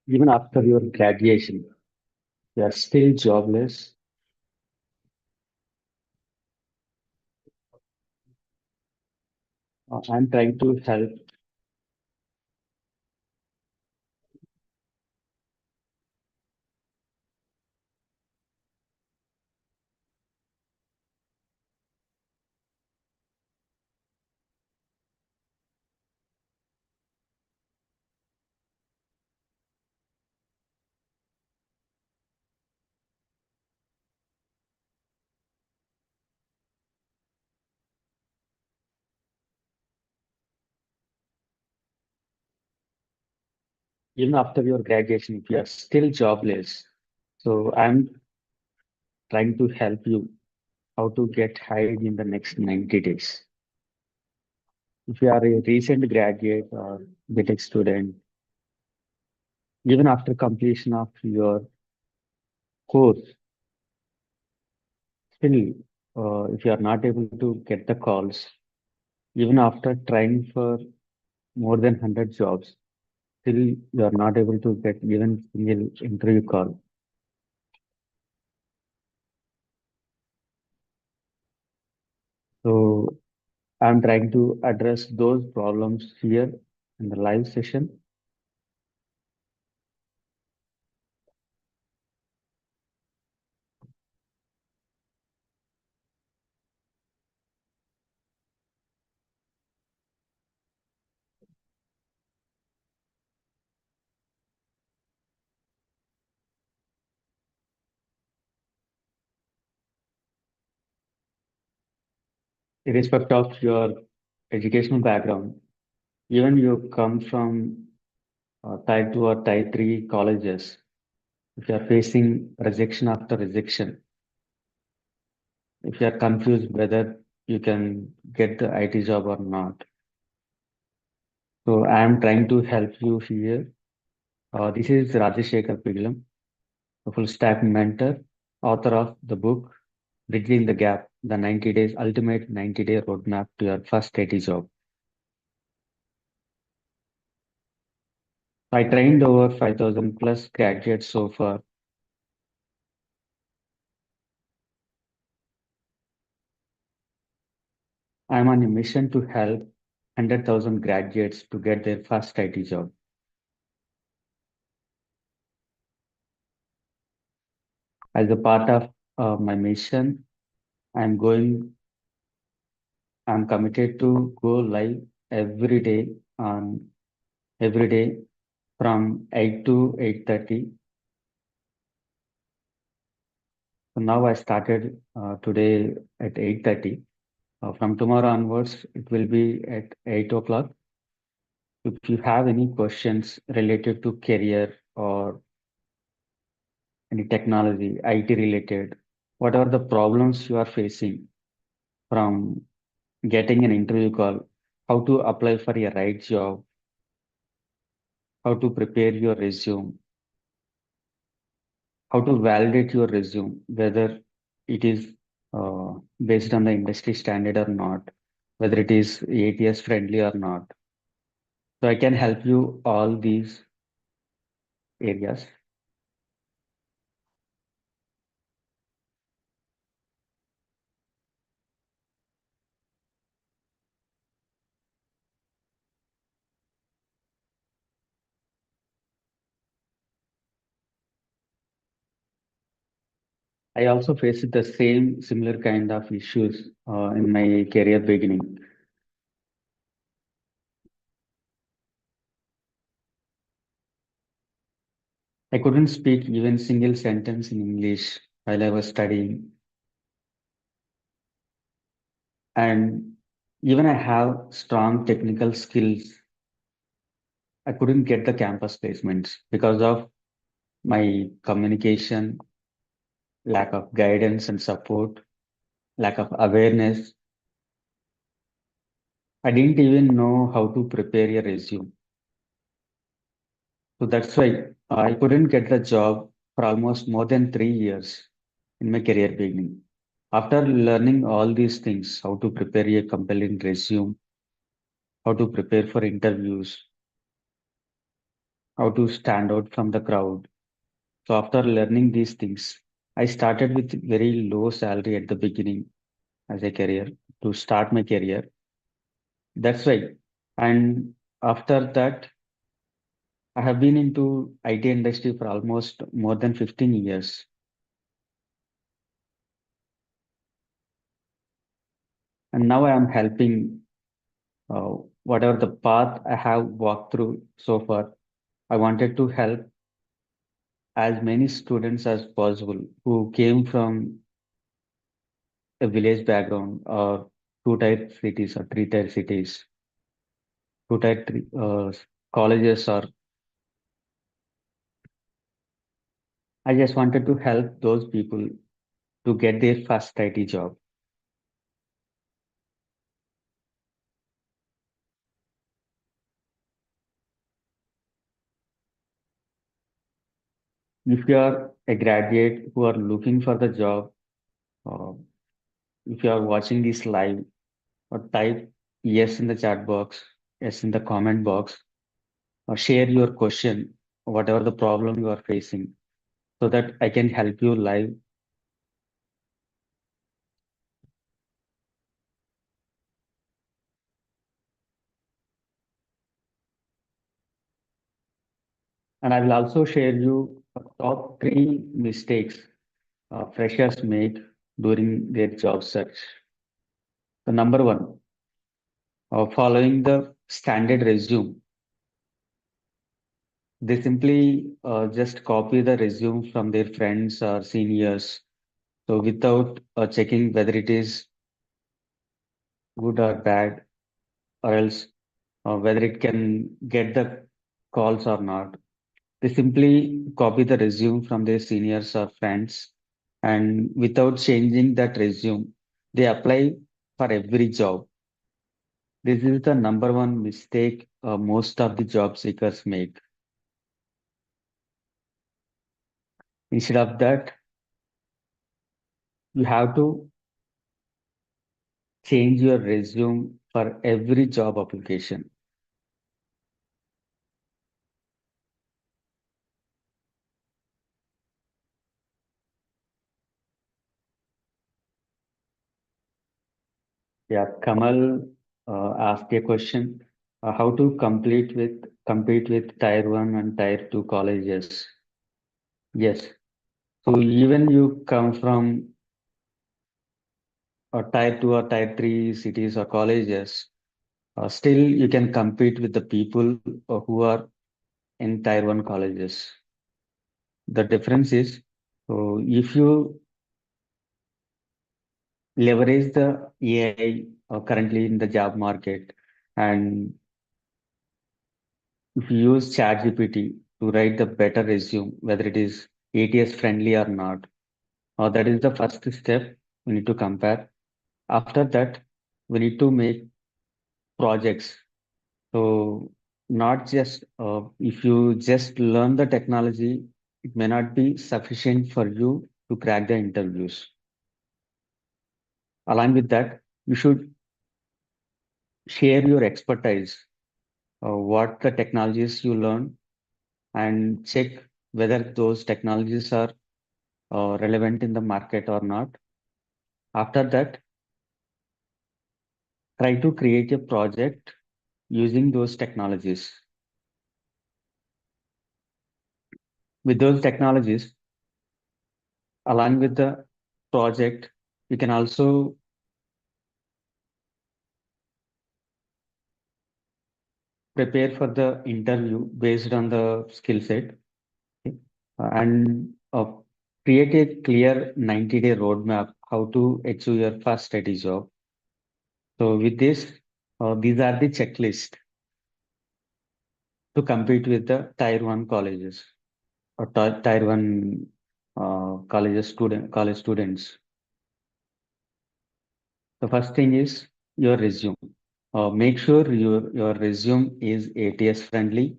Even after your graduation, you are still jobless. I'm trying to help. Even after your graduation, if you are still jobless, so I'm trying to help you how to get hired in the next 90 days. If you are a recent graduate or BTech student, even after completion of your course, still, if you are not able to get the calls, even after trying for more than 100 jobs, still you are not able to get even single interview call. So I'm trying to address those problems here in the live session. Irrespective of your educational background, even you come from type 2 or type 3 colleges, if you are facing rejection after rejection, if you are confused whether you can get the IT job or not. So I am trying to help you here. This is Rajasekhar, a full stack mentor, author of the book Bridging the Gap, the 90 days ultimate 90-day roadmap to your first IT job. I trained over 5,000 plus graduates so far. I'm on a mission to help 100,000 graduates to get their first IT job. As a part of my mission, I'm going, I'm committed to go live every day on every day from 8 to 8:30. So now I started today at 8:30. From tomorrow onwards, it will be at 8 o'clock. If you have any questions related to career or any technology, IT related, whatever the problems you are facing from getting an interview call, how to apply for a right job, how to prepare your resume, how to validate your resume, whether it is based on the industry standard or not, whether it is ATS friendly or not. So I can help you all these areas. I also faced the same similar kind of issues in my career beginning. I couldn't speak even single sentence in English while I was studying. And even I have strong technical skills, I couldn't get the campus placements because of my communication, lack of guidance and support, lack of awareness. I didn't even know how to prepare a resume. So that's why I couldn't get the job for almost more than 3 years in my career beginning. After learning all these things, how to prepare a compelling resume, how to prepare for interviews, how to stand out from the crowd. So after learning these things, I started with very low salary at the beginning as a career to start my career. That's why. And after that, I have been into IT industry for almost more than 15 years. And now I am helping whatever the path I have walked through so far. I wanted to help as many students as possible who came from a village background or two-tier cities or three-tier cities, two-tier colleges, or I just wanted to help those people to get their first IT job. If you are a graduate who are looking for the job, uh, if you are watching this live, or type yes in the chat box, yes in the comment box, or share your question, whatever the problem you are facing, so that I can help you live. And I will also share you top three mistakes freshers make during their job search. The number one, following the standard resume. They simply just copy the resume from their friends or seniors. So without checking whether it is good or bad, or else whether it can get the calls or not. They simply copy the resume from their seniors or friends, and without changing that resume, they apply for every job. This is the number one mistake most of the job seekers make. Instead of that, you have to change your resume for every job application. Yeah, Kamal asked a question: how to compete with Tier One and Tier Two colleges? Yes. So even you come from Tier Two or Tier Three cities or colleges, still you can compete with the people who are in Tier One colleges. The difference is, so if you leverage the AI currently in the job market, and if you use ChatGPT to write the better resume, whether it is ATS friendly or not, that is the first step we need to compare. After that, we need to make projects. So not just if you just learn the technology, it may not be sufficient for you to crack the interviews. Along with that, you should share your expertise, what the technologies you learn, and check whether those technologies are relevant in the market or not. After that, try to create a project using those technologies. With those technologies, along with the project, you can also prepare for the interview based on the skill set, okay? And create a clear 90-day roadmap how to achieve your first study job. So with this, these are the checklist to compete with the Tier 1 colleges or Tier 1 college students. The first thing is your resume. Make sure your resume is ATS friendly.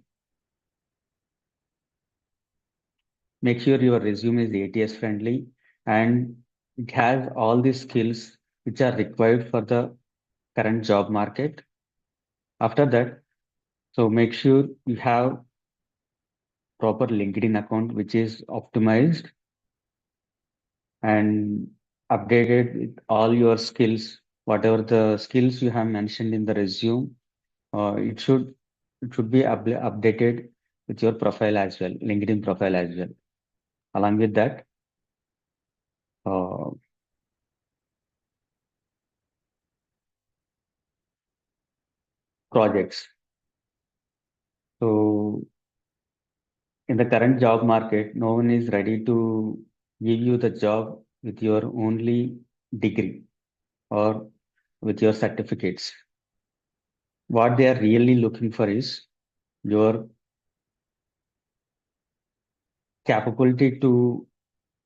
Make sure your resume is ATS friendly and it has all the skills which are required for the current job market. After that, so make sure you have proper LinkedIn account, which is optimized and updated with all your skills, whatever the skills you have mentioned in the resume, it should be updated with your profile as well, LinkedIn profile as well. Along with that, uh, projects. So in the current job market, no one is ready to give you the job with your only degree or with your certificates. What they are really looking for is your capability to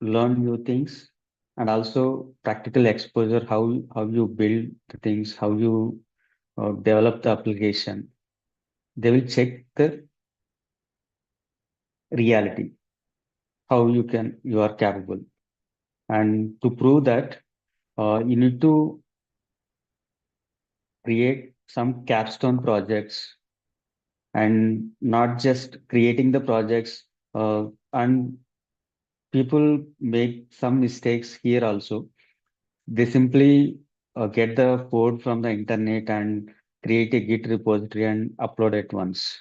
learn new things and also practical exposure, how you build the things, how you develop the application. They will check the reality, how you are capable. And to prove that, you need to create some capstone projects and not just creating the projects. And people make some mistakes here also. They simply get the code from the internet and create a Git repository and upload it once.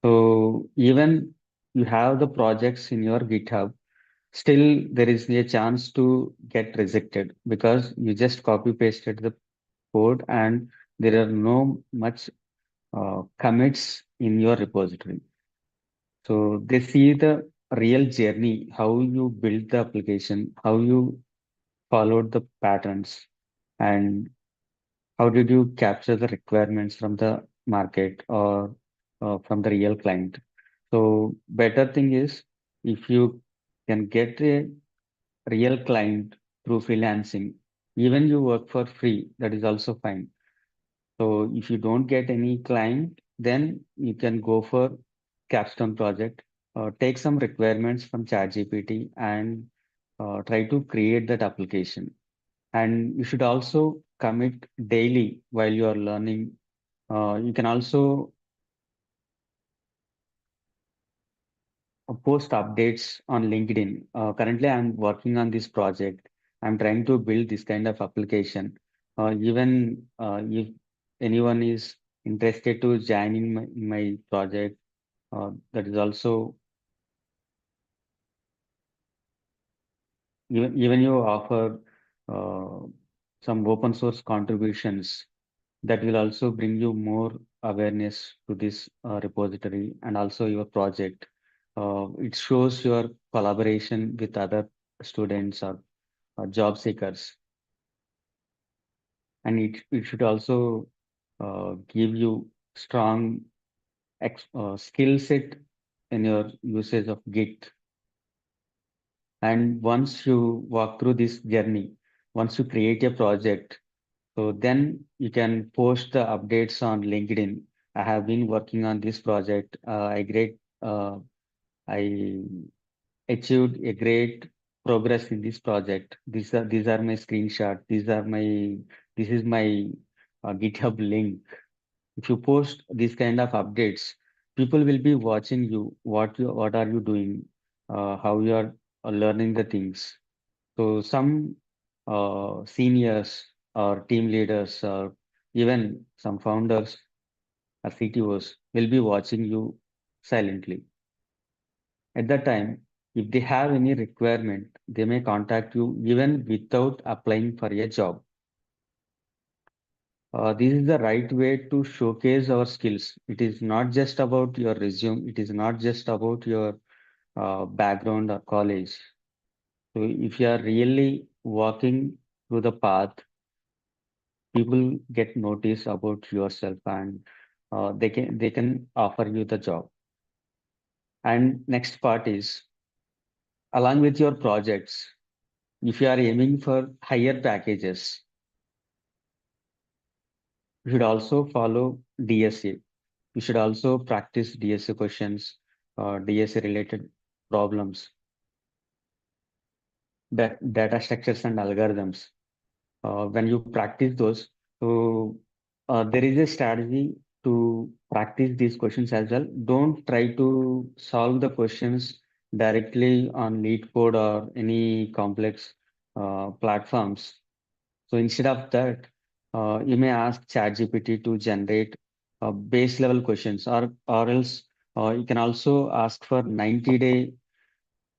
So even you have the projects in your GitHub, still there is a chance to get rejected because you just copy pasted the code and there are no much commits in your repository. So they see the real journey, how you build the application, how you followed the patterns, and how did you capture the requirements from the market or from the real client. So better thing is if you can get a real client through freelancing, even you work for free, that is also fine. So if you don't get any client, then you can go for capstone project, take some requirements from ChatGPT and try to create that application. And you should also commit daily while you are learning. You can also post updates on LinkedIn. Currently, I'm working on this project. I'm trying to build this kind of application. Even if anyone is interested to join in my project, that is also even you offer uh, some open source contributions that will also bring you more awareness to this repository and also your project. It shows your collaboration with other students or job seekers, and it should also give you strong skill set in your usage of Git. And once you walk through this journey, once you create a project, so then you can post the updates on LinkedIn. I have been working on this project. I achieved a great progress in this project. These are my screenshot. This is my GitHub link. If you post these kind of updates, people will be watching you. What are you doing? How you are learning the things. So some seniors or team leaders or even some founders or CTOs will be watching you silently. At that time, if they have any requirement, they may contact you even without applying for a job. This is the right way to showcase our skills. It is not just about your resume. It is not just about your background or college. So if you are really walking through the path, people get notice about yourself and they can offer you the job. And next part is along with your projects, if you are aiming for higher packages, you should also follow DSA. You should also practice DSA questions, DSA related problems, that data structures and algorithms. When you practice those, so there is a strategy to practice these questions as well. Don't try to solve the questions directly on lead code or any complex platforms. So instead of that, you may ask ChatGPT to generate base level questions, or else you can also ask for 90-day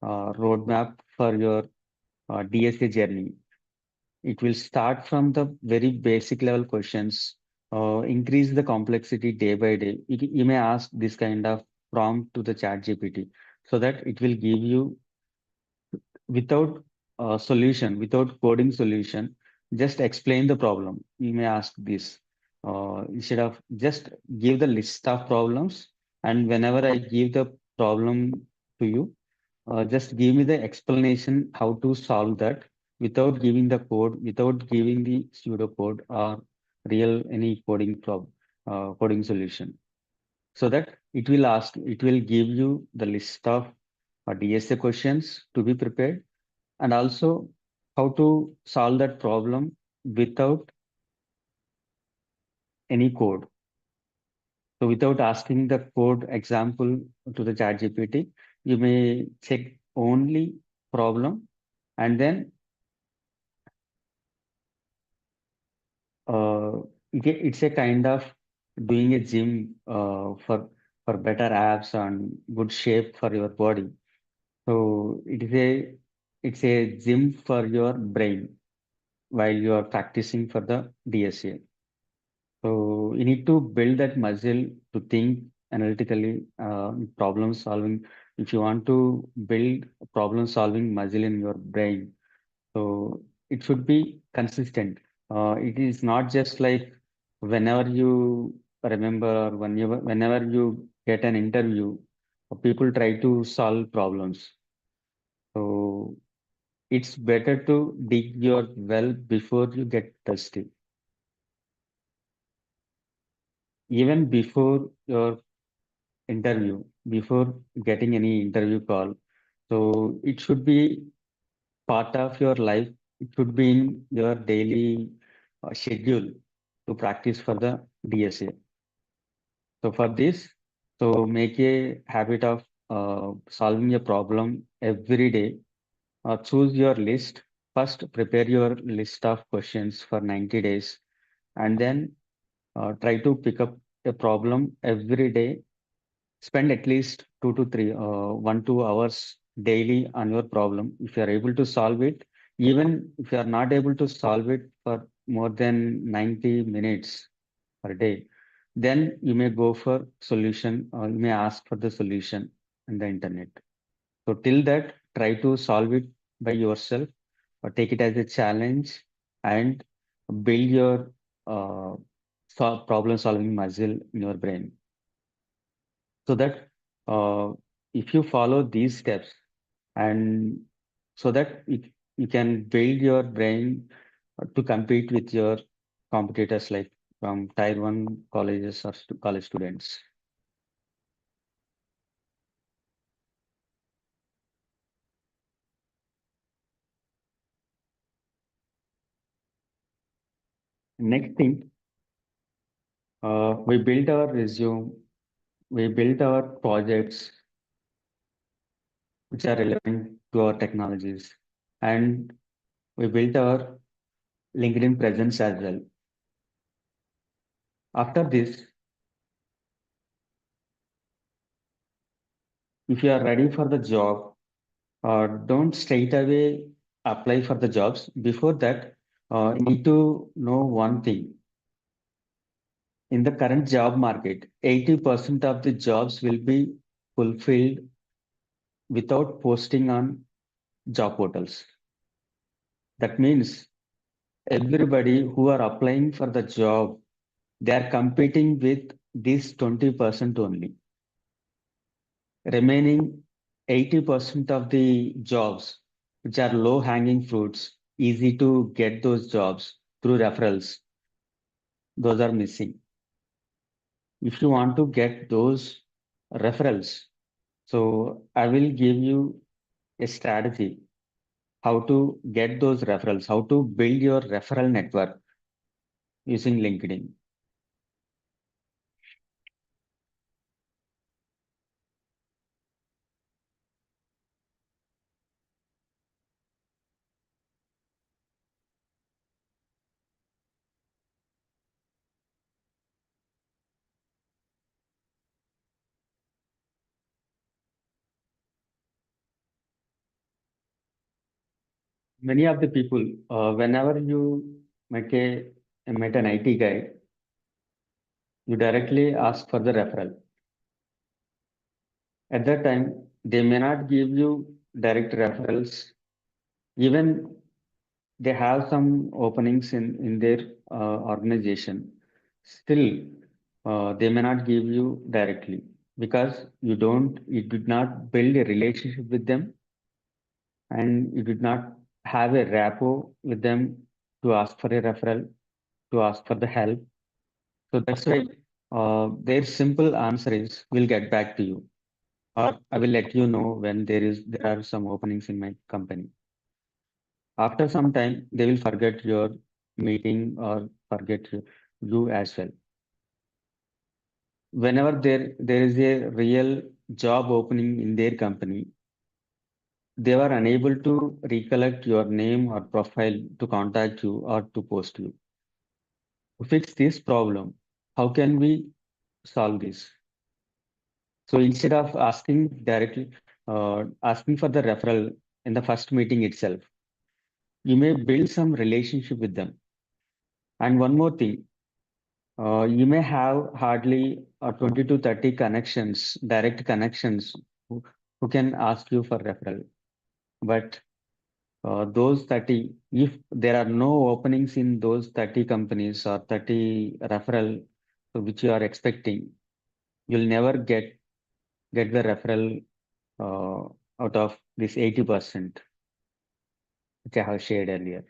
roadmap for your DSA journey. It will start from the very basic level questions, increase the complexity day by day. You may ask this kind of prompt to the ChatGPT so that it will give you without solution, without coding solution, just explain the problem. You may ask this instead of just give the list of problems. And whenever I give the problem to you, just give me the explanation how to solve that without giving the code, without giving the pseudocode or real any coding solution. So that it will give you the list of DSA questions to be prepared, and also how to solve that problem without any code. So without asking the code example to the ChatGPT, you may check only problem, and then uh, it's a kind of doing a gym for better abs and good shape for your body. So it's a gym for your brain while you are practicing for the DSA. So you need to build that muscle to think analytically, problem solving. If you want to build problem solving muscle in your brain, so it should be consistent. It is not just like whenever you remember or whenever you get an interview, people try to solve problems. So it's better to dig your well before you get thirsty. Even before your interview, before getting any interview call. So it should be part of your life. It should be in your daily schedule to practice for the DSA. So for this, so make a habit of solving a problem every day. Choose your list. First, prepare your list of questions for 90 days, and then try to pick up a problem every day. Spend at least 1 2 hours daily on your problem. If you are able to solve it, even if you are not able to solve it for more than 90 minutes per day, then you may go for solution, or you may ask for the solution in the internet. So till that, try to solve it by yourself, or take it as a challenge, and build your uh, problem solving muscle in your brain. So that uh, if you follow these steps, and so that you can build your brain to compete with your competitors, like from tier 1 colleges or college students. Next thing, we build our resume, we build our projects which are relevant to our technologies, and we build our LinkedIn presence as well. After this, if you are ready for the job, don't straight away apply for the jobs. Before that, you need to know one thing. In the current job market, 80% of the jobs will be fulfilled without posting on job portals. That means everybody who are applying for the job, they are competing with this 20% only. Remaining 80% of the jobs, which are low hanging fruits, easy to get those jobs through referrals, those are missing. If you want to get those referrals, so I will give you a strategy how to get those referrals, how to build your referral network using LinkedIn. Many of the people, whenever you met an IT guy, you directly ask for the referral. At that time, they may not give you direct referrals. Even they have some openings in their organization. Still, they may not give you directly because you did not build a relationship with them and you did not have a rapport with them to ask for a referral, to ask for the help. So that's why their simple answer is, "We'll get back to you," or "I will let you know when there are some openings in my company." After some time, they will forget your meeting or forget you as well. Whenever there is a real job opening in their company, they were unable to recollect your name or profile to contact you or to post you. To fix this problem, how can we solve this? So instead of asking for the referral in the first meeting itself, you may build some relationship with them. And one more thing, you may have hardly 20 to 30 connections, direct connections, who can ask you for referral. But those 30, if there are no openings in those 30 companies or 30 referral which you are expecting, you'll never get the referral uh, out of this 80%, which I have shared earlier.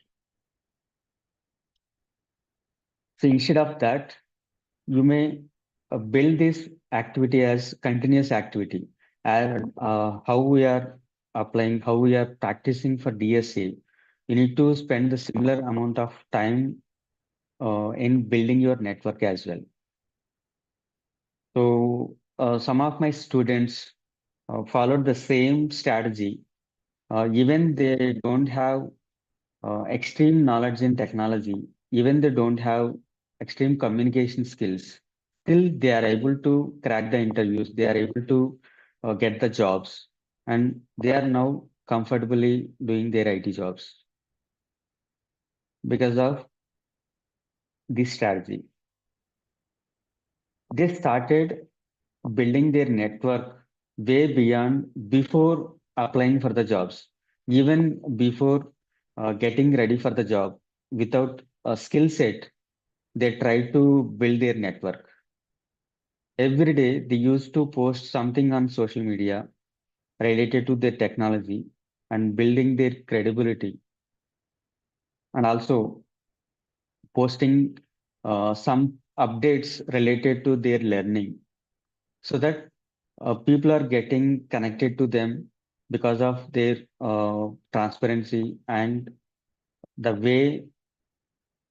So instead of that, you may build this activity as continuous activity. And how we are applying, how we are practicing for DSA, you need to spend the similar amount of time in building your network as well. So some of my students followed the same strategy. Even they don't have extreme knowledge in technology, even they don't have extreme communication skills, still they are able to crack the interviews, they are able to get the jobs, and they are now comfortably doing their IT jobs because of this strategy. They started building their network way beyond before applying for the jobs, even before getting ready for the job. Without a skill set, they try to build their network. Every day, they used to post something on social media related to their technology and building their credibility, and also posting some updates related to their learning so that people are getting connected to them because of their transparency and the way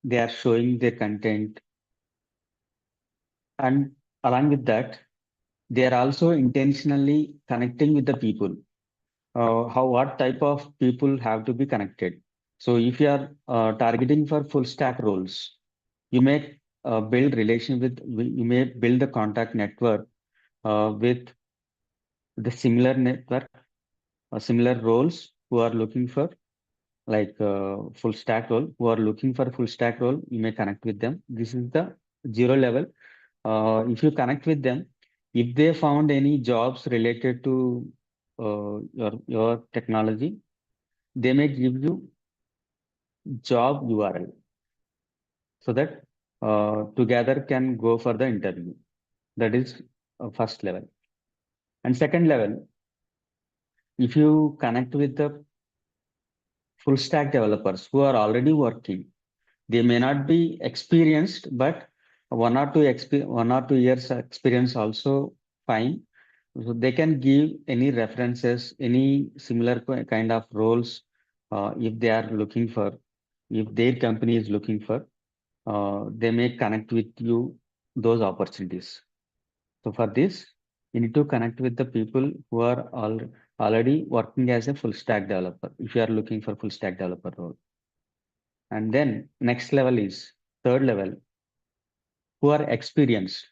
they are showing their content. And along with that, they are also intentionally connecting with the people. How what type of people have to be connected? So if you are targeting for full stack roles, you may build relation with you may build the contact network with the similar network, similar roles who are looking for like full stack role, who are looking for full stack role. You may connect with them. This is the zero level. If you connect with them, if they found any jobs related to your technology, they may give you job URL so that together can go for the interview. That is first level. And second level, if you connect with the full stack developers who are already working, they may not be experienced, but 1 or 2 years experience also fine. So they can give any references, any similar kind of roles if they are looking for, if their company is looking for, they may connect with you those opportunities. So for this, you need to connect with the people who are already working as a full stack developer. If you are looking for full stack developer role, and then next level is third level, who are experienced.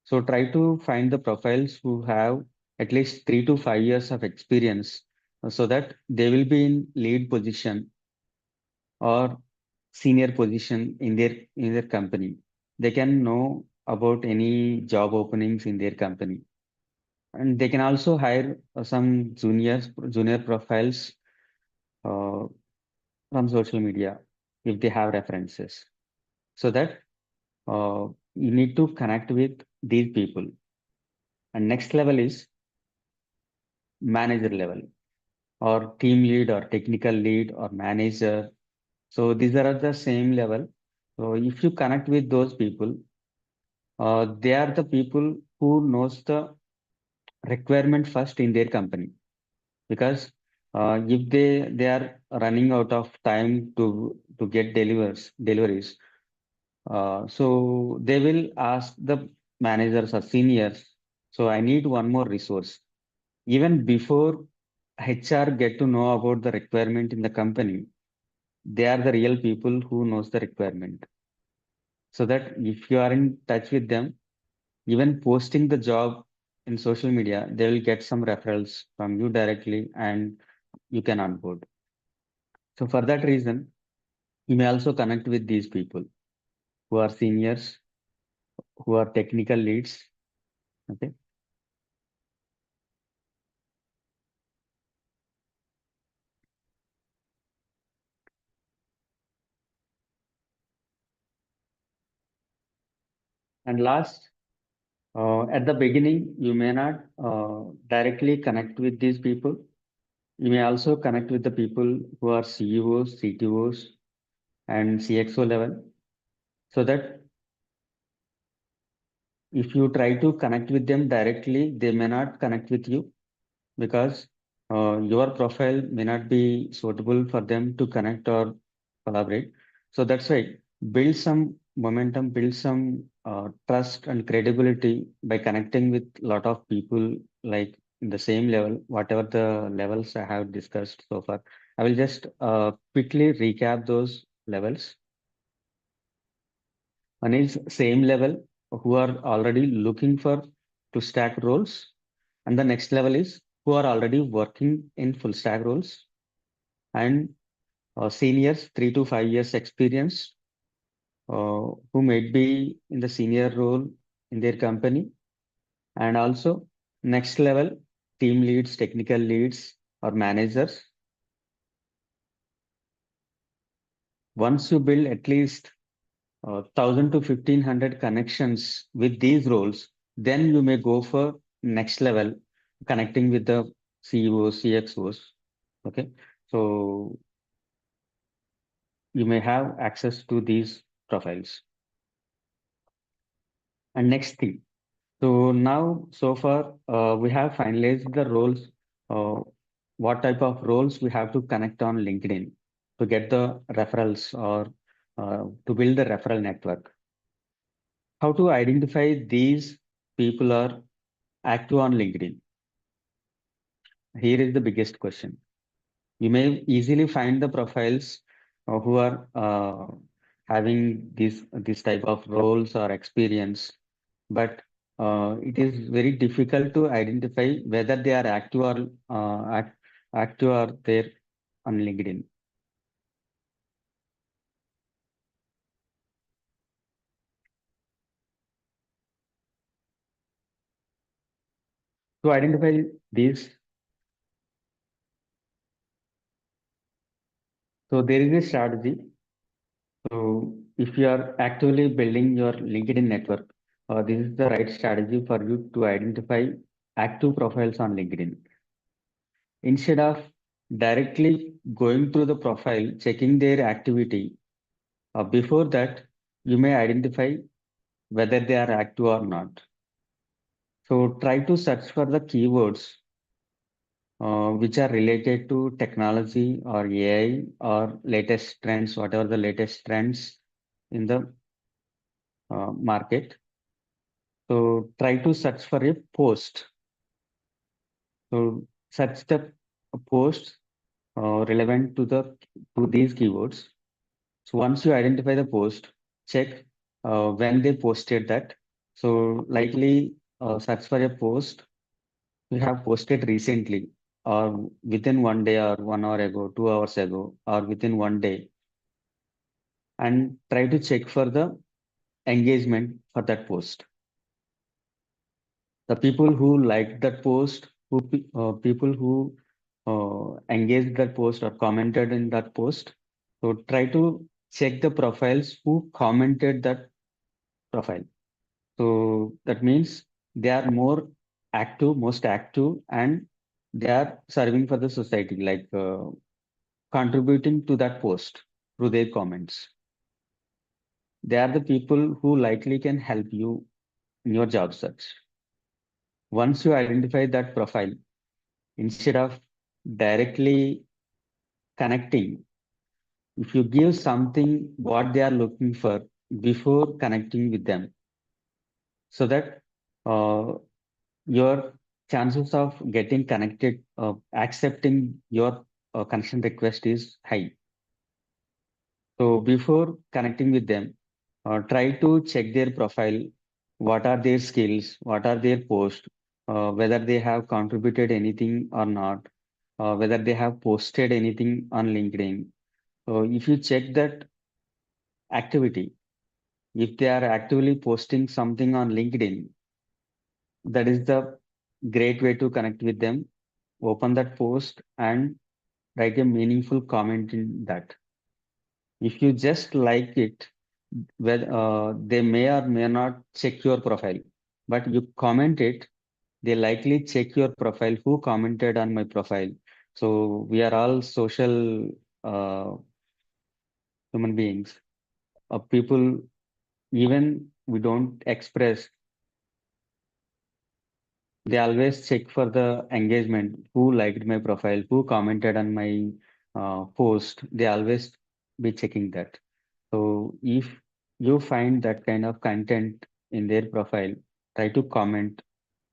So try to find the profiles who have at least 3 to 5 years of experience so that they will be in lead position or senior position in their company. They can know about any job openings in their company, and they can also hire some junior profiles uh, from social media if they have references. So that you need to connect with these people. And next level is manager level, or team lead, or technical lead, or manager. So these are at the same level. So if you connect with those people, they are the people who knows the requirement first in their company. Because if they are running out of time to get deliveries, so they will ask the managers or seniors. So I need one more resource. Even before HR get to know about the requirement in the company, they are the real people who knows the requirement. So that if you are in touch with them, even posting the job in social media, they will get some referrals from you directly, and you can onboard. So for that reason, you may also connect with these people who are seniors, who are technical leads. Okay. And last, at the beginning, you may not directly connect with these people. You may also connect with the people who are CEOs, CTOs, and CXO level, so that if you try to connect with them directly, they may not connect with you, because your profile may not be suitable for them to connect or collaborate. So that's why build some momentum, build some trust and credibility by connecting with a lot of people like in the same level, whatever the levels I have discussed so far. I will just quickly recap those levels. One is same level, who are already looking for full stack roles. And the next level is who are already working in full stack roles. And seniors, 3 to 5 years experience, who might be in the senior role in their company. And also next level, team leads, technical leads, or managers. Once you build at least 1,000 to 1,500 connections with these roles, then you may go for next level, connecting with the CEOs, CXOs. Okay. So you may have access to these profiles. And next thing. So now, so far, we have finalized the roles, uh, what type of roles we have to connect on LinkedIn to get the referrals, or to build the referral network. How to identify these people are active on LinkedIn? Here is the biggest question. You may easily find the profiles who are having this type of roles or experience, but it is very difficult to identify whether they are active or active or there on LinkedIn. To identify these, so there is a strategy. So if you are actively building your LinkedIn network, this is the right strategy for you to identify active profiles on LinkedIn. Instead of directly going through the profile, checking their activity, before that, you may identify whether they are active or not. So try to search for the keywords which are related to technology or AI or latest trends, whatever the latest trends in the market. So try to search for a post. So search the posts relevant to these keywords. So once you identify the post, check when they posted that. So likely search for a post you have posted recently, or within one day, or 1 hour ago, 2 hours ago, or within one day. and try to check for the engagement for that post. The people who liked that post, people who engaged that post or commented in that post. So try to check the profiles who commented that profile. So that means they are more active, most active, and they are serving for the society, like contributing to that post through their comments. They are the people who likely can help you in your job search. Once you identify that profile, instead of directly connecting, if you give something what they are looking for before connecting with them, so that uh, your chances of getting connected, accepting your connection request is high. So before connecting with them, try to check their profile. What are their skills? What are their posts? Whether they have contributed anything or not. Whether they have posted anything on LinkedIn. So if you check that activity, if they are actively posting something on LinkedIn, that is the great way to connect with them. Open that post and write a meaningful comment in that. If you just like it, well, they may or may not check your profile, but you comment it, they likely check your profile, who commented on my profile. So we are all social human beings. People, even we don't express, they always check for the engagement, who liked my profile, who commented on my post. They always be checking that. So if you find that kind of content in their profile, try to comment,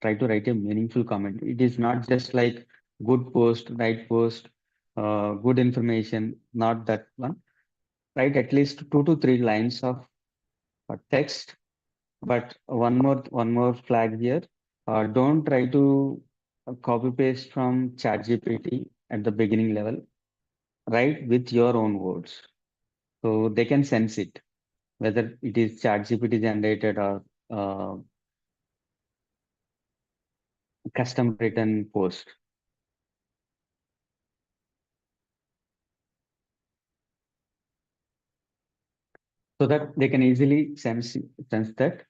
try to write a meaningful comment. It is not just like good post, right post, good information, not that one. Write at least 2 to 3 lines of text. But one more flag here. Don't try to copy paste from ChatGPT at the beginning level. Write with your own words, so they can sense it, whether it is ChatGPT generated or custom written post, so that they can easily sense that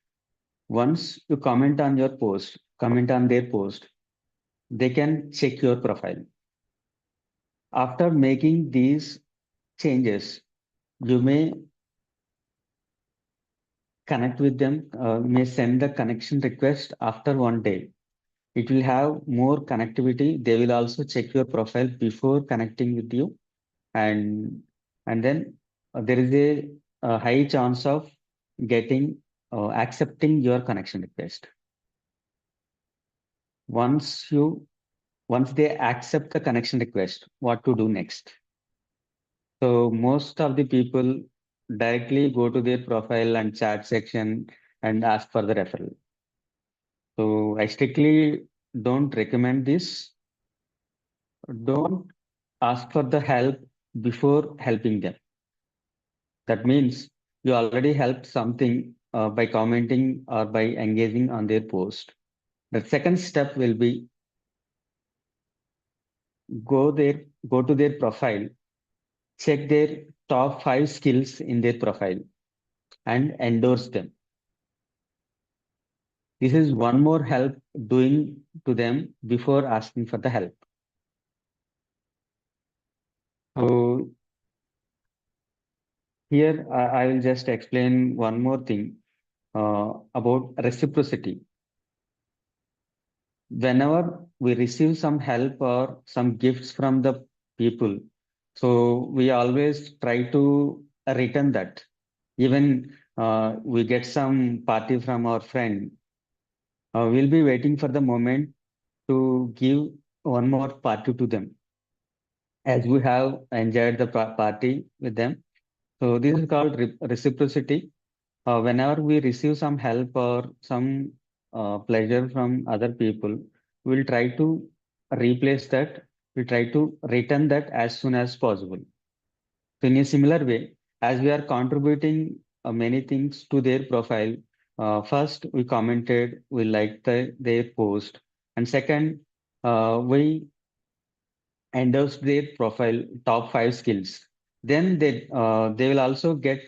once you comment on your post, comment on their post, they can check your profile. After making these changes, you may connect with them, may send the connection request after one day. It will have more connectivity. They will also check your profile before connecting with you, and then there is a high chance of getting accepting your connection request. Once you once they accept the connection request, what to do next? So most of the people directly go to their profile and chat section and ask for the referral. So I strictly don't recommend this. Don't ask for the help before helping them. That means you already helped something by commenting or by engaging on their post. The second step will be go to their profile, check their top 5 skills in their profile and endorse them. This is one more help doing to them before asking for the help. So here I will just explain one more thing about reciprocity. Whenever we receive some help or some gifts from the people, so we always try to return that. Even we get some party from our friend, we'll be waiting for the moment to give one more party to them, as we have enjoyed the party with them. So this is called reciprocity. Whenever we receive some help or some pleasure from other people, we'll try to replace that. We try to return that as soon as possible. So in a similar way, as we are contributing many things to their profile. First, we commented, we liked their post, and second, we endorsed their profile top 5 skills. Then they will also get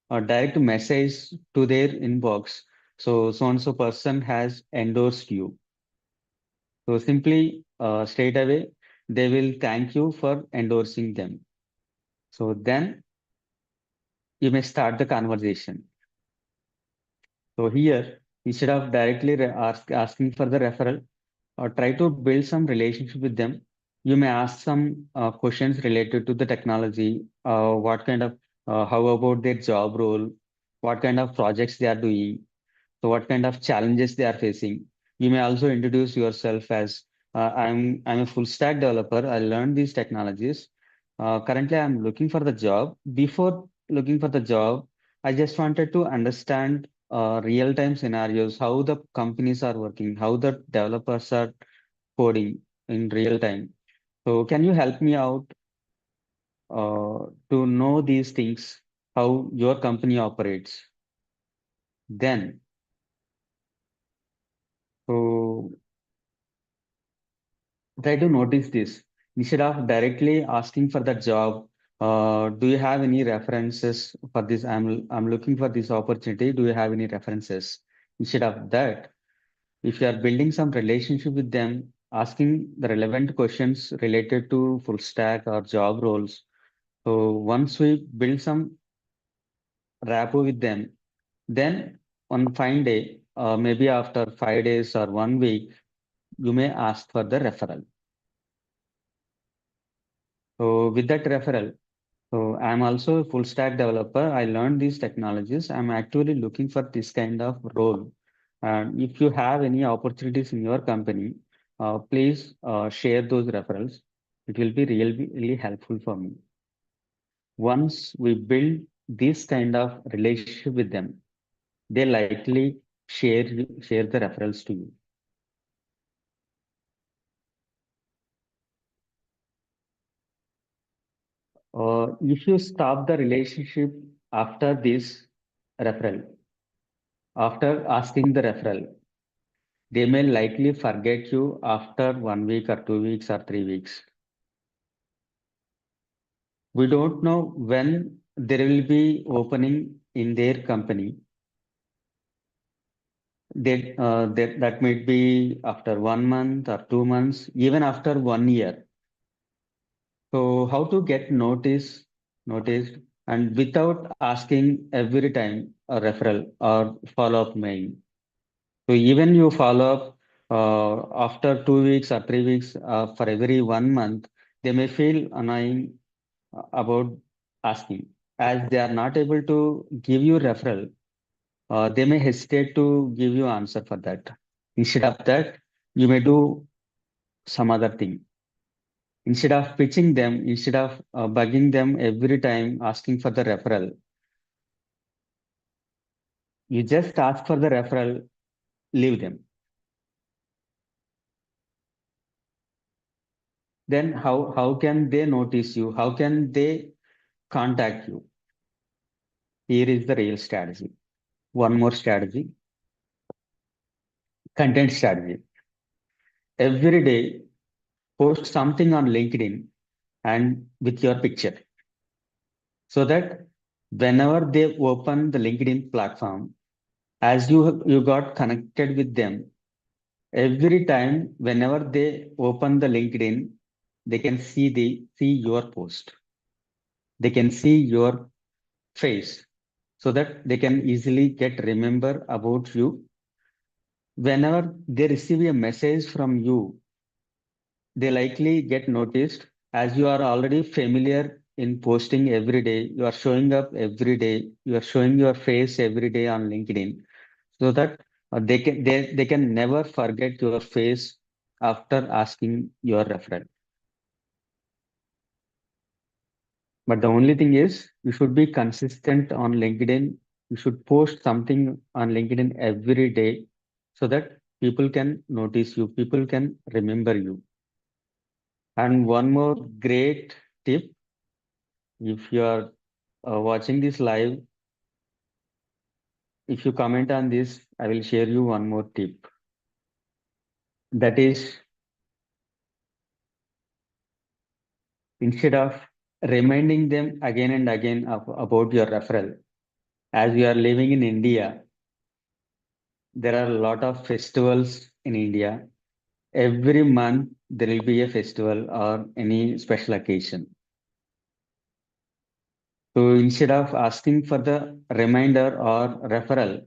a direct message to their inbox. So and so person has endorsed you. So simply straight away they will thank you for endorsing them. So then you may start the conversation. So here, instead of directly asking for the referral, or try to build some relationship with them. You may ask some questions related to the technology, what kind of, how about their job role, what kind of projects they are doing, so what kind of challenges they are facing. You may also introduce yourself as I'm a full stack developer. I learned these technologies. Currently, I'm looking for the job. Before looking for the job, I just wanted to understand real-time scenarios, how the companies are working, how the developers are coding in real time. So can you help me out to know these things, how your company operates? Then, so try to notice this. Instead of directly asking for the job, do you have any references for this? I'm looking for this opportunity. Do you have any references? Instead of that, if you are building some relationship with them, asking the relevant questions related to full stack or job roles. So once we build some rapport with them, then on fine day, maybe after 5 days or 1 week, you may ask for the referral. So with that referral, so I'm also a full stack developer. I learned these technologies. I'm actually looking for this kind of role. And if you have any opportunities in your company, please share those referrals. It will be really, really helpful for me. Once we build this kind of relationship with them, they likely share the referrals to you. If you stop the relationship after this referral, after asking the referral, they may likely forget you after 1 week or 2 weeks or 3 weeks. We don't know when there will be opening in their company. That might be after 1 month or 2 months, even after 1 year. So how to get noticed, and without asking every time a referral or follow-up mail. So even you follow up after 2 weeks or 3 weeks for every 1 month, they may feel annoying about asking. As they are not able to give you referral, they may hesitate to give you answer for that. Instead of that, you may do some other thing. Instead of pitching them, instead of bugging them every time asking for the referral, you just ask for the referral, leave them. Then how can they notice you? How can they contact you? Here is the real strategy. One more strategy, content strategy. Every day, post something on LinkedIn and with your picture so that whenever they open the LinkedIn platform, as you got connected with them, every time whenever they open the LinkedIn, they can see your post. They can see your face so that they can easily get remember about you. Whenever they receive a message from you, they likely get noticed as you are already familiar in posting every day. You are showing up every day. You are showing your face every day on LinkedIn so that they can never forget your face after asking your referral. But the only thing is you should be consistent on LinkedIn. You should post something on LinkedIn every day so that people can notice you, people can remember you. And one more great tip, if you are watching this live, if you comment on this, I will share you one more tip. That is, instead of reminding them again and again about your referral, as we are living in India, there are a lot of festivals in India. Every month there will be a festival or any special occasion. So instead of asking for the reminder or referral,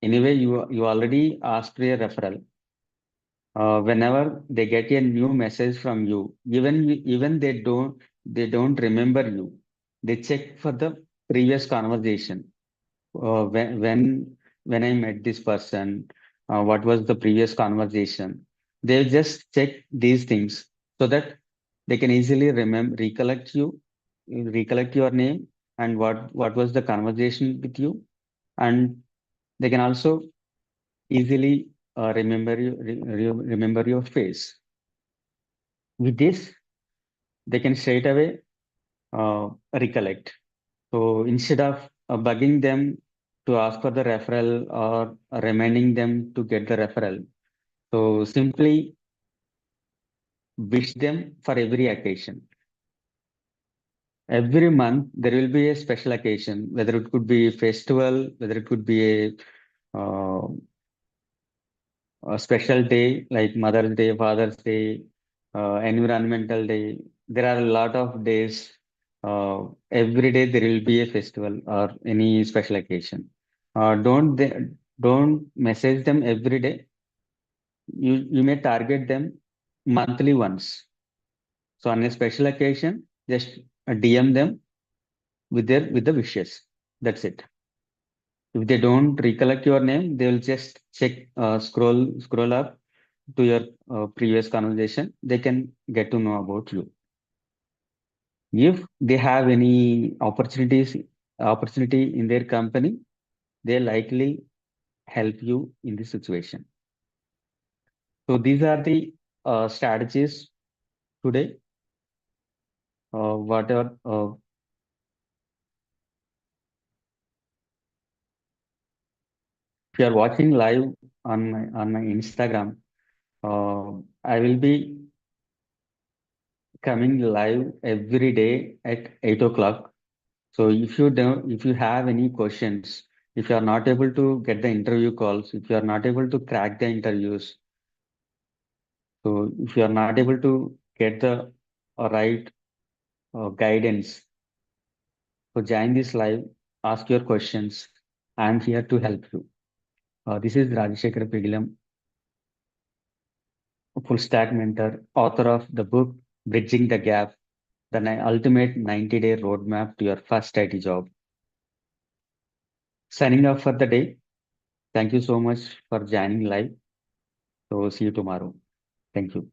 anyway, you already asked for a referral. Whenever they get a new message from you, even they don't remember you. They check for the previous conversation. When I met this person, what was the previous conversation? They just check these things so that they can easily recollect your name and what was the conversation with you, and they can also easily remember your face. With this, they can straight away recollect. So instead of bugging them to ask for the referral or reminding them to get the referral, so simply wish them for every occasion. Every month there will be a special occasion, whether it could be a festival, whether it could be a special day like Mother's Day, Father's Day, Environmental Day. There are a lot of days. Every day there will be a festival or any special occasion. Don't message them every day. You may target them monthly once. So on a special occasion, just DM them with the wishes. That's it. If they don't recollect your name, they will just scroll up to your previous conversation. They can get to know about you. If they have any opportunity in their company, they likely help you in this situation. So these are the strategies today. Whatever if you are watching live on my Instagram, I will be coming live every day at 8 o'clock. So if you have any questions, if you are not able to get the interview calls, if you are not able to crack the interviews, so if you are not able to get the right guidance, so join this live, ask your questions. I am here to help you. This is Rajasekhar Pigilam, full stack mentor, author of the book Bridging the Gap, the ultimate 90-day roadmap to your first IT job. Signing off for the day. Thank you so much for joining live. So see you tomorrow. Thank you.